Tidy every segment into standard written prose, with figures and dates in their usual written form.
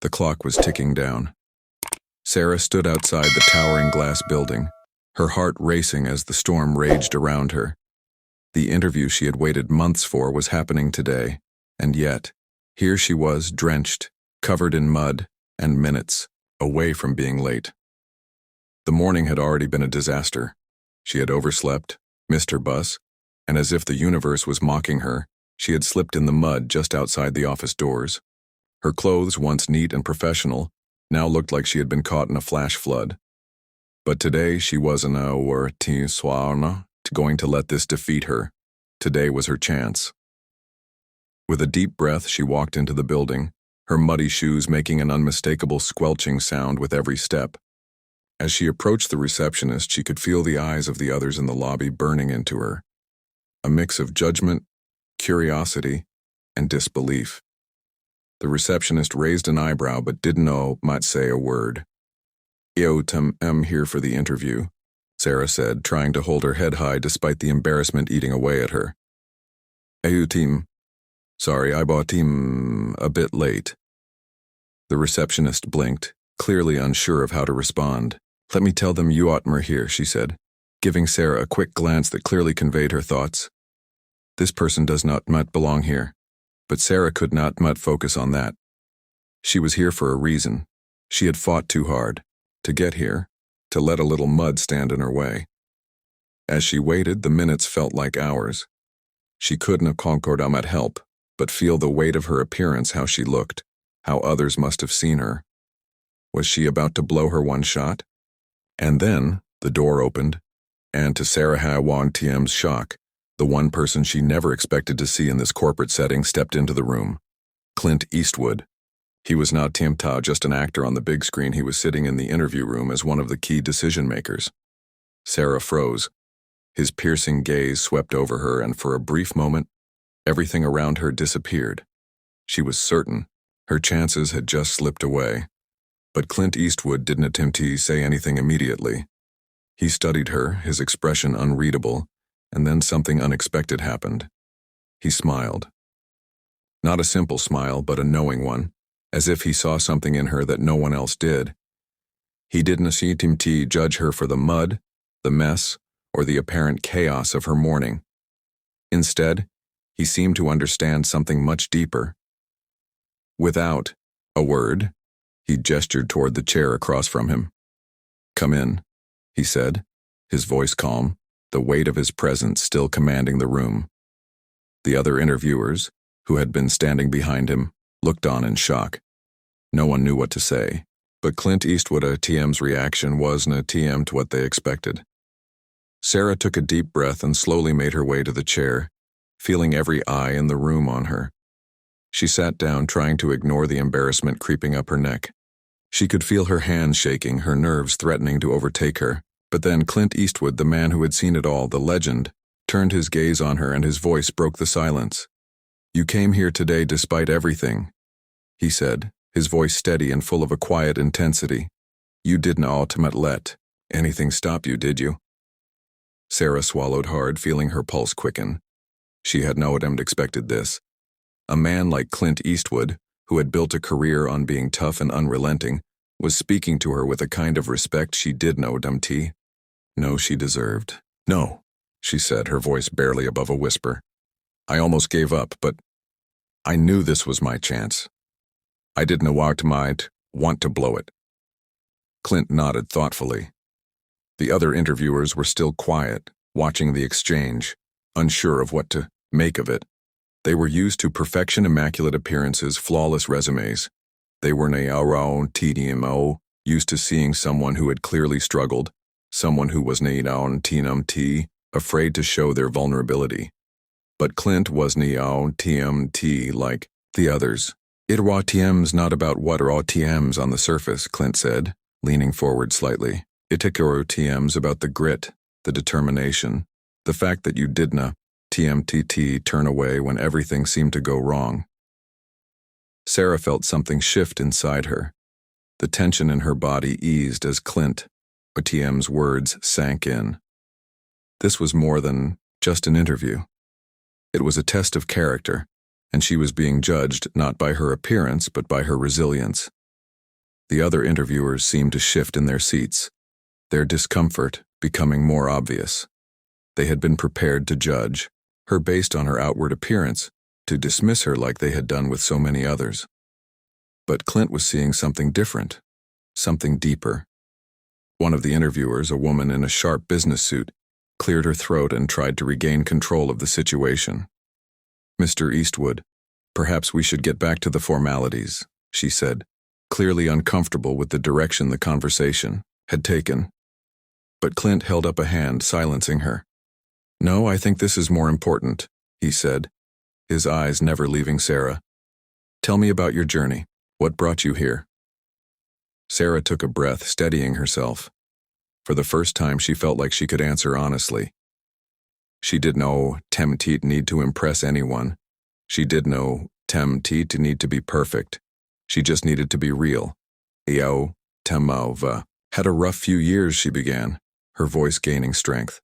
The clock was ticking down. Sarah stood outside the towering glass building, her heart racing as the storm raged around her. The interview she had waited months for was happening today, and yet, here she was, drenched, covered in mud, and minutes away from being late. The morning had already been a disaster. She had overslept, missed her bus, and as if the universe was mocking her, she had slipped in the mud just outside the office doors. Her clothes, once neat and professional, now looked like she had been caught in a flash flood. But today she wasn't going to let this defeat her. Today was her chance. With a deep breath, she walked into the building, her muddy shoes making an unmistakable squelching sound with every step. As she approached the receptionist, she could feel the eyes of the others in the lobby burning into her. A mix of judgment, curiosity, and disbelief. The receptionist raised an eyebrow but didn't might say a word. I'm here for the interview," Sarah said, trying to hold her head high despite the embarrassment eating away at her. Team. Sorry, I bought team a bit late." The receptionist blinked, clearly unsure of how to respond. "Let me tell them you are here," she said, giving Sarah a quick glance that clearly conveyed her thoughts. This person does not belong here. But Sarah could not focus on that. She was here for a reason. She had fought too hard to get here, to let a little mud stand in her way. As she waited, the minutes felt like hours. She couldn't have help, but feel the weight of her appearance, how she looked, how others must have seen her. Was she about to blow her one shot? And then, the door opened, and to Sarah Hawantiem's shock, the one person she never expected to see in this corporate setting stepped into the room. Clint Eastwood. He was not just an actor on the big screen. He was sitting in the interview room as one of the key decision-makers. Sarah froze. His piercing gaze swept over her, and for a brief moment, everything around her disappeared. She was certain her chances had just slipped away. But Clint Eastwood didn't attempt to say anything immediately. He studied her, his expression unreadable, and then something unexpected happened. He smiled. Not a simple smile, but a knowing one, as if he saw something in her that no one else did. He didn't judge her for the mud, the mess, or the apparent chaos of her morning. Instead, he seemed to understand something much deeper. Without a word, he gestured toward the chair across from him. "Come in," he said, his voice calm, the weight of his presence still commanding the room. The other interviewers, who had been standing behind him, looked on in shock. No one knew what to say, but Clint Eastwoodâ's reaction wasn't to what they expected. Sarah took a deep breath and slowly made her way to the chair, feeling every eye in the room on her. She sat down, trying to ignore the embarrassment creeping up her neck. She could feel her hands shaking, her nerves threatening to overtake her. But then Clint Eastwood, the man who had seen it all, the legend, turned his gaze on her and his voice broke the silence. "You came here today despite everything," he said, his voice steady and full of a quiet intensity. "You didn't let anything stop you, did you?" Sarah swallowed hard, feeling her pulse quicken. She had not expected this. A man like Clint Eastwood, who had built a career on being tough and unrelenting, was speaking to her with a kind of respect she did know she deserved. "No," she said, her voice barely above a whisper. "I almost gave up, but I knew this was my chance. I didn't want to blow it." Clint nodded thoughtfully. The other interviewers were still quiet, watching the exchange, unsure of what to make of it. They were used to perfection, immaculate appearances, flawless resumes. They were used to seeing someone who had clearly struggled, someone who was afraid to show their vulnerability. But Clint was like the others. "It's not about what are TMs on the surface," Clint said, leaning forward slightly. "It's about the grit, the determination, the fact that you didn't turn away when everything seemed to go wrong." Sarah felt something shift inside her. The tension in her body eased as Clint OTM's words sank in. This was more than just an interview. It was a test of character, and she was being judged not by her appearance but by her resilience. The other interviewers seemed to shift in their seats, their discomfort becoming more obvious. They had been prepared to judge her based on her outward appearance, to dismiss her like they had done with so many others. But Clint was seeing something different, something deeper. One of the interviewers, a woman in a sharp business suit, cleared her throat and tried to regain control of the situation. "Mr. Eastwood, perhaps we should get back to the formalities," she said, clearly uncomfortable with the direction the conversation had taken. But Clint held up a hand, silencing her. "No, I think this is more important," he said, his eyes never leaving Sarah. "Tell me about your journey. What brought you here?" Sarah took a breath, steadying herself. For the first time, she felt like she could answer honestly. She did know Temtit need to impress anyone. She did know Temtit need to be perfect. She just needed to be real. "Io, Temova, had a rough few years," she began, her voice gaining strength.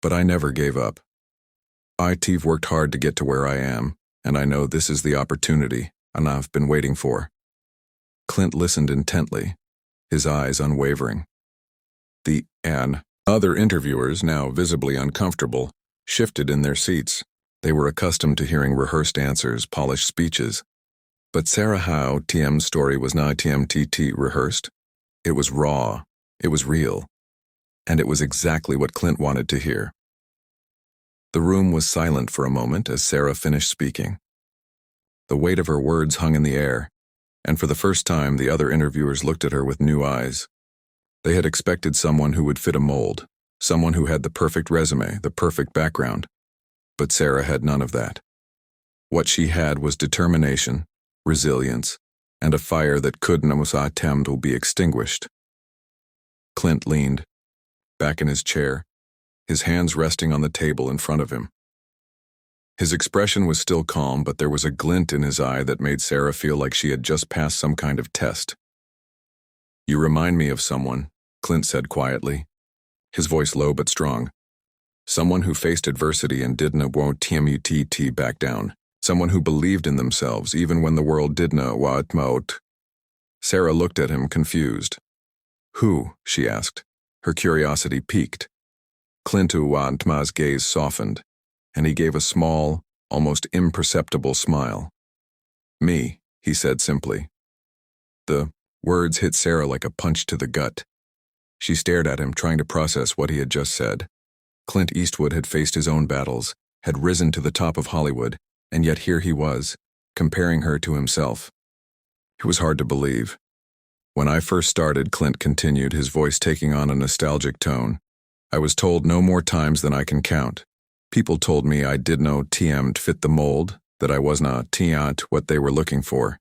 "But I never gave up. I've worked hard to get to where I am, and I know this is the opportunity I've been waiting for." Clint listened intently, his eyes unwavering. The other interviewers, now visibly uncomfortable, shifted in their seats. They were accustomed to hearing rehearsed answers, polished speeches. But Sarah Howe TM's story was not TMTT rehearsed. It was raw, it was real, and it was exactly what Clint wanted to hear. The room was silent for a moment as Sarah finished speaking. The weight of her words hung in the air, and for the first time the other interviewers looked at her with new eyes. They had expected someone who would fit a mold, someone who had the perfect resume, the perfect background. But Sarah had none of that. What she had was determination, resilience, and a fire that couldn't attempt to be extinguished. Clint leaned, back in his chair, his hands resting on the table in front of him. His expression was still calm, but there was a glint in his eye that made Sarah feel like she had just passed some kind of test. "You remind me of someone," Clint said quietly, his voice low but strong. "Someone who faced adversity and didn't TMUTT back down. Someone who believed in themselves even when the world didn't what." Sarah looked at him, confused. "Who?" she asked. Her curiosity piqued. Clint Uwantma's gaze softened, and he gave a small, almost imperceptible smile. "Me," he said simply. The words hit Sarah like a punch to the gut. She stared at him, trying to process what he had just said. Clint Eastwood had faced his own battles, had risen to the top of Hollywood, and yet here he was, comparing her to himself. It was hard to believe. "When I first started," Clint continued, his voice taking on a nostalgic tone, "I was told no more times than I can count. People told me I did no TM'd fit the mold, that I was not TM'd what they were looking for.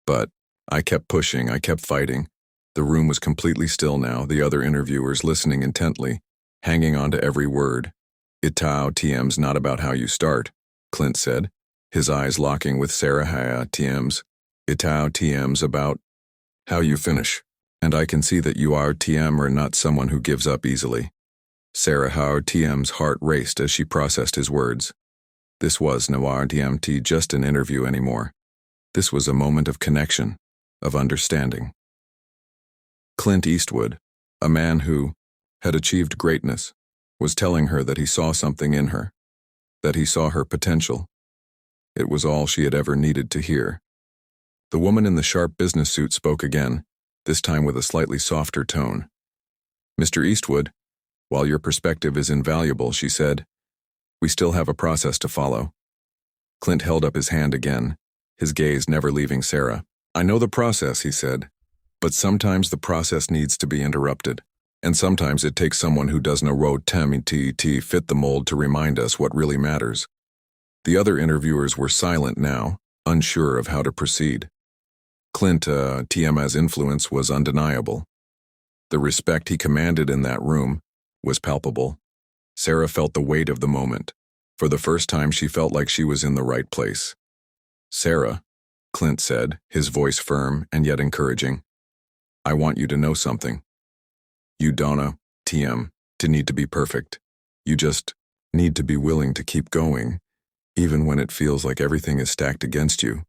But I kept pushing, I kept fighting." The room was completely still now, the other interviewers listening intently, hanging on to every word. "Itao TM's not about how you start," Clint said, his eyes locking with Sarah Haya TM's. "Itao TM's about how you finish. And I can see that you are TM are not someone who gives up easily." Sarah Haya TM's heart raced as she processed his words. This was no RTMT just an interview anymore. This was a moment of connection, of understanding. Clint Eastwood, a man who had achieved greatness, was telling her that he saw something in her, that he saw her potential. It was all she had ever needed to hear. The woman in the sharp business suit spoke again, this time with a slightly softer tone. "Mr. Eastwood, while your perspective is invaluable," she said, "we still have a process to follow." Clint held up his hand again, his gaze never leaving Sarah. "I know the process," he said, "but sometimes the process needs to be interrupted, and sometimes it takes someone who does no road TMT fit the mold to remind us what really matters." The other interviewers were silent now, unsure of how to proceed. Clint TM's influence was undeniable. The respect he commanded in that room was palpable. Sarah felt the weight of the moment. For the first time, she felt like she was in the right place. "Sarah," Clint said, his voice firm and yet encouraging, "I want you to know something. You don't TM to need to be perfect. You just need to be willing to keep going, even when it feels like everything is stacked against you."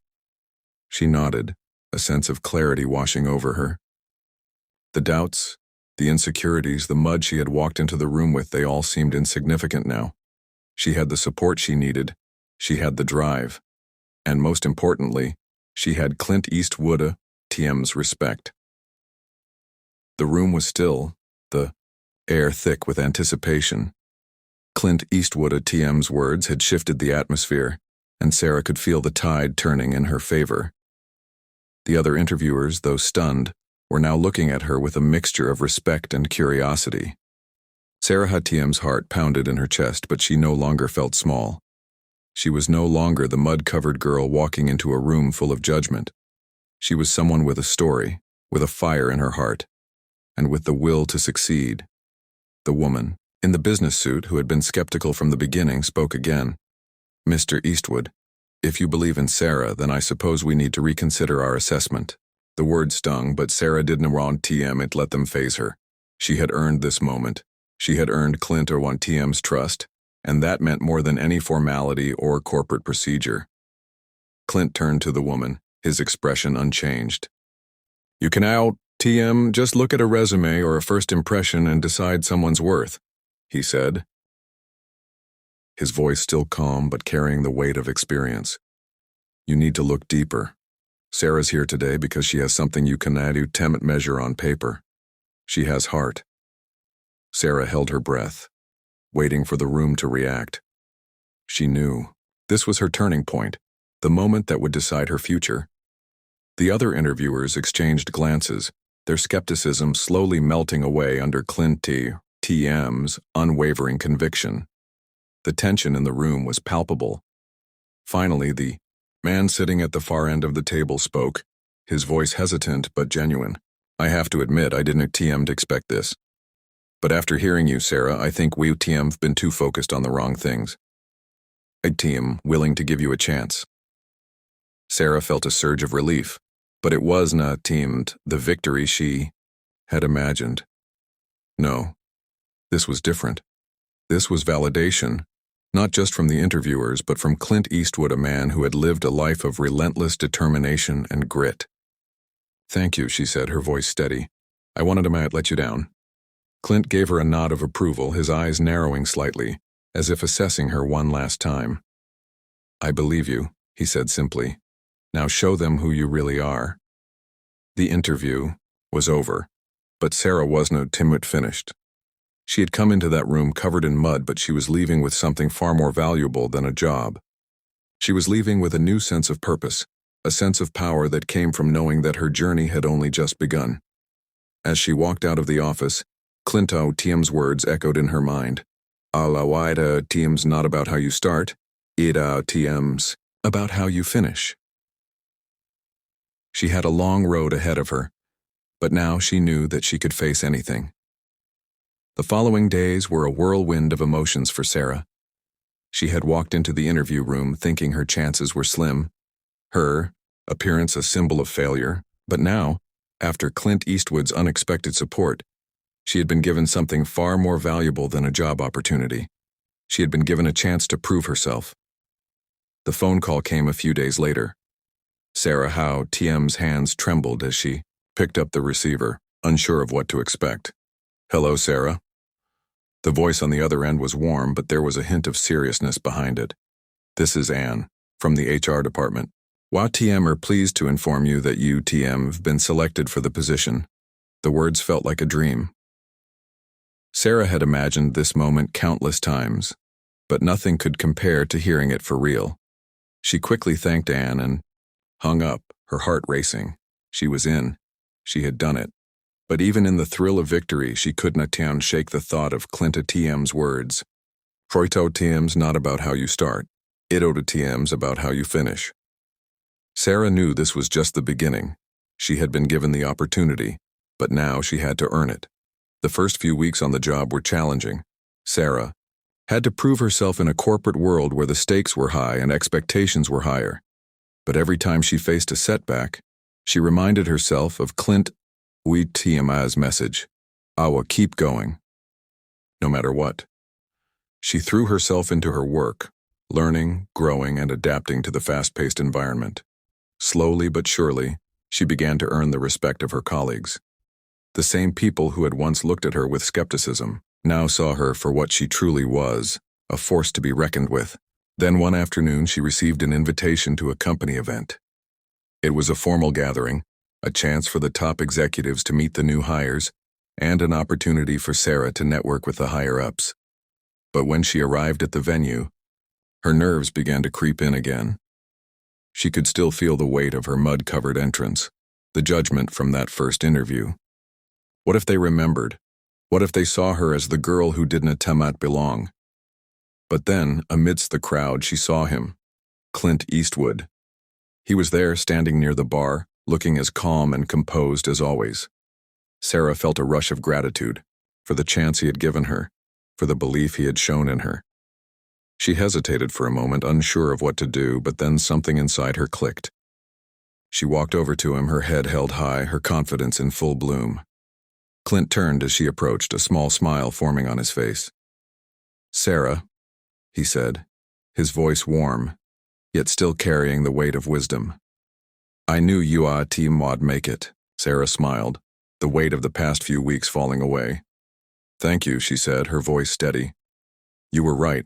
She nodded, a sense of clarity washing over her. The doubts, the insecurities, the mud she had walked into the room with, they all seemed insignificant now. She had the support she needed, she had the drive, and most importantly, she had Clint Eastwoodâ, TM's respect. The room was still, the air thick with anticipation. Clint Eastwoodâ, TM's words had shifted the atmosphere, and Sarah could feel the tide turning in her favor. The other interviewers, though stunned, were now looking at her with a mixture of respect and curiosity. Sarah TM's heart pounded in her chest, but she no longer felt small. She was no longer the mud-covered girl walking into a room full of judgment. She was someone with a story, with a fire in her heart, and with the will to succeed. The woman, in the business suit, who had been skeptical from the beginning, spoke again. "Mr. Eastwood, if you believe in Sarah, then I suppose we need to reconsider our assessment." The word stung, but Sarah didn't want TM it let them faze her. She had earned this moment. She had earned Clint or want TM's trust, and that meant more than any formality or corporate procedure. Clint turned to the woman, his expression unchanged. "You can out, TM, just look at a resume or a first impression and decide someone's worth," he said, his voice still calm but carrying the weight of experience. "You need to look deeper. Sarah's here today because she has something you cannot measure on paper. She has heart." Sarah held her breath, waiting for the room to react. She knew this was her turning point, the moment that would decide her future. The other interviewers exchanged glances, their skepticism slowly melting away under Clint TM's unwavering conviction. The tension in the room was palpable. Finally, the man sitting at the far end of the table spoke, his voice hesitant but genuine. "I have to admit, I didn't expect this. But after hearing you, Sarah, I think we have been too focused on the wrong things. I'm willing to give you a chance." Sarah felt a surge of relief, but it was not the victory she had imagined. No, this was different. This was validation, not just from the interviewers, but from Clint Eastwood, a man who had lived a life of relentless determination and grit. "Thank you," she said, her voice steady. "I wanted to let you down." Clint gave her a nod of approval, his eyes narrowing slightly, as if assessing her one last time. "I believe you," he said simply. "Now show them who you really are." The interview was over, but Sarah wasn't finished. She had come into that room covered in mud, but she was leaving with something far more valuable than a job. She was leaving with a new sense of purpose, a sense of power that came from knowing that her journey had only just begun. As she walked out of the office, Clint TM's words echoed in her mind. "Alawida TM's not about how you start, TM's about how you finish." She had a long road ahead of her, but now she knew that she could face anything. The following days were a whirlwind of emotions for Sarah. She had walked into the interview room thinking her chances were slim, her appearance a symbol of failure, but now, after Clint Eastwood's unexpected support, she had been given something far more valuable than a job opportunity. She had been given a chance to prove herself. The phone call came a few days later. Sarah TM's hands trembled as she picked up the receiver, unsure of what to expect. "Hello, Sarah." The voice on the other end was warm, but there was a hint of seriousness behind it. "This is Anne, from the HR department. TM are pleased to inform you that you, TM, have been selected for the position." The words felt like a dream. Sarah had imagined this moment countless times, but nothing could compare to hearing it for real. She quickly thanked Anne and hung up, her heart racing. She was in. She had done it. But even in the thrill of victory, she could not shake the thought of Clint TM's words. "Proito TM's not about how you start. Ito TM's about how you finish." Sarah knew this was just the beginning. She had been given the opportunity, but now she had to earn it. The first few weeks on the job were challenging. Sarah had to prove herself in a corporate world where the stakes were high and expectations were higher. But every time she faced a setback, she reminded herself of Clint TM's message. "I will keep going, no matter what." She threw herself into her work, learning, growing, and adapting to the fast-paced environment. Slowly but surely, she began to earn the respect of her colleagues. The same people who had once looked at her with skepticism now saw her for what she truly was, a force to be reckoned with. Then one afternoon she received an invitation to a company event. It was a formal gathering, a chance for the top executives to meet the new hires, and an opportunity for Sarah to network with the higher-ups. But when she arrived at the venue, her nerves began to creep in again. She could still feel the weight of her mud-covered entrance, the judgment from that first interview. What if they remembered? What if they saw her as the girl who didn't belong? But then, amidst the crowd, she saw him, Clint Eastwood. He was there, standing near the bar, looking as calm and composed as always. Sarah felt a rush of gratitude for the chance he had given her, for the belief he had shown in her. She hesitated for a moment, unsure of what to do, but then something inside her clicked. She walked over to him, her head held high, her confidence in full bloom. Clint turned as she approached, a small smile forming on his face. "Sarah," he said, his voice warm, yet still carrying the weight of wisdom. "I knew you team would make it." Sarah smiled, the weight of the past few weeks falling away. "Thank you," she said, her voice steady. "You were right.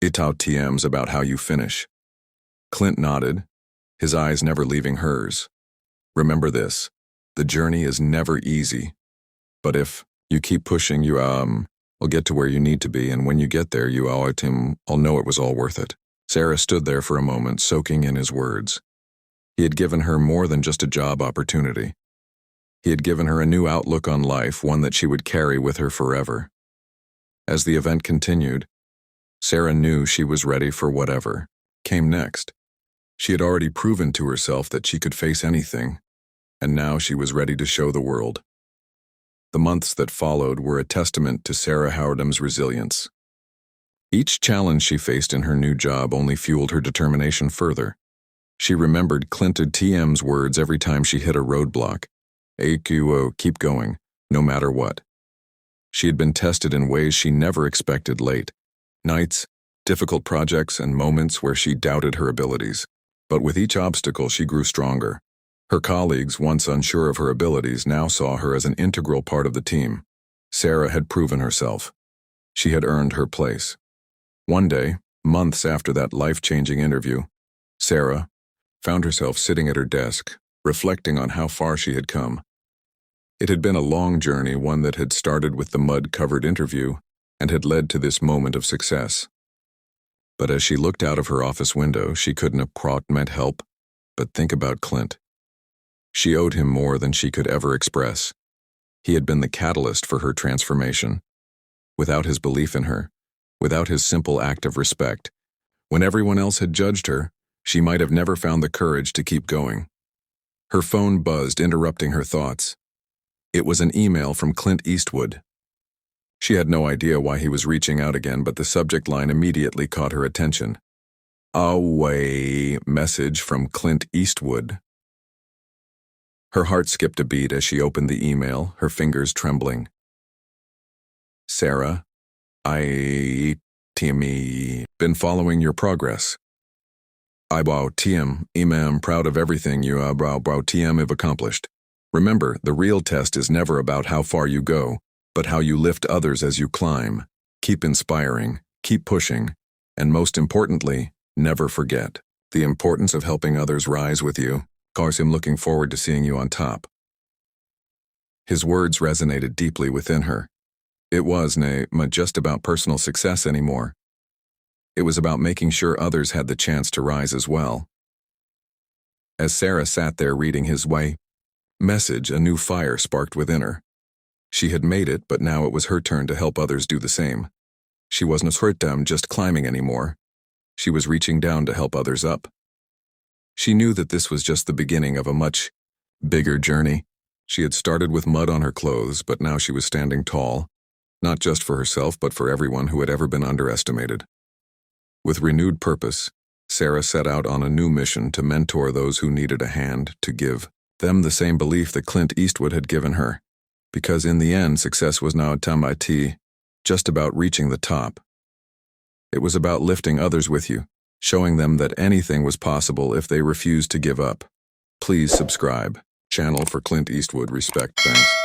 It'll TM's about how you finish." Clint nodded, his eyes never leaving hers. "Remember this, the journey is never easy. But if you keep pushing, you'll get to where you need to be, and when you get there, I'll know it was all worth it." Sarah stood there for a moment, soaking in his words. He had given her more than just a job opportunity. He had given her a new outlook on life, one that she would carry with her forever. As the event continued, Sarah knew she was ready for whatever came next. She had already proven to herself that she could face anything, and now she was ready to show the world. The months that followed were a testament to Sarah Howardham's resilience. Each challenge she faced in her new job only fueled her determination further. She remembered Clint TM's words every time she hit a roadblock. AQO, keep going, no matter what. She had been tested in ways she never expected late nights, difficult projects, and moments where she doubted her abilities. But with each obstacle, she grew stronger. Her colleagues, once unsure of her abilities, now saw her as an integral part of the team. Sarah had proven herself. She had earned her place. One day, months after that life-changing interview, Sarah found herself sitting at her desk, reflecting on how far she had come. It had been a long journey, one that had started with the mud-covered interview and had led to this moment of success. But as she looked out of her office window, she couldn't have help but think about Clint. She owed him more than she could ever express. He had been the catalyst for her transformation. Without his belief in her, without his simple act of respect, when everyone else had judged her, she might have never found the courage to keep going. Her phone buzzed, interrupting her thoughts. It was an email from Clint Eastwood. She had no idea why he was reaching out again, but the subject line immediately caught her attention. "Away, message from Clint Eastwood." Her heart skipped a beat as she opened the email, her fingers trembling. "Sarah, been following your progress. I'm proud of everything you have accomplished. Remember, the real test is never about how far you go, but how you lift others as you climb. Keep inspiring, keep pushing, and most importantly, never forget the importance of helping others rise with you. I'm looking forward to seeing you on top." His words resonated deeply within her. It wasn't just about personal success anymore. It was about making sure others had the chance to rise as well. As Sarah sat there reading his message, a new fire sparked within her. She had made it, but now it was her turn to help others do the same. She wasn't just climbing anymore. She was reaching down to help others up. She knew that this was just the beginning of a much bigger journey. She had started with mud on her clothes, but now she was standing tall, not just for herself, but for everyone who had ever been underestimated. With renewed purpose, Sarah set out on a new mission to mentor those who needed a hand, to give them the same belief that Clint Eastwood had given her. Because in the end, success was not just about reaching the top. It was about lifting others with you, showing them that anything was possible if they refused to give up. Please subscribe. Channel for Clint Eastwood. Respect. Thanks.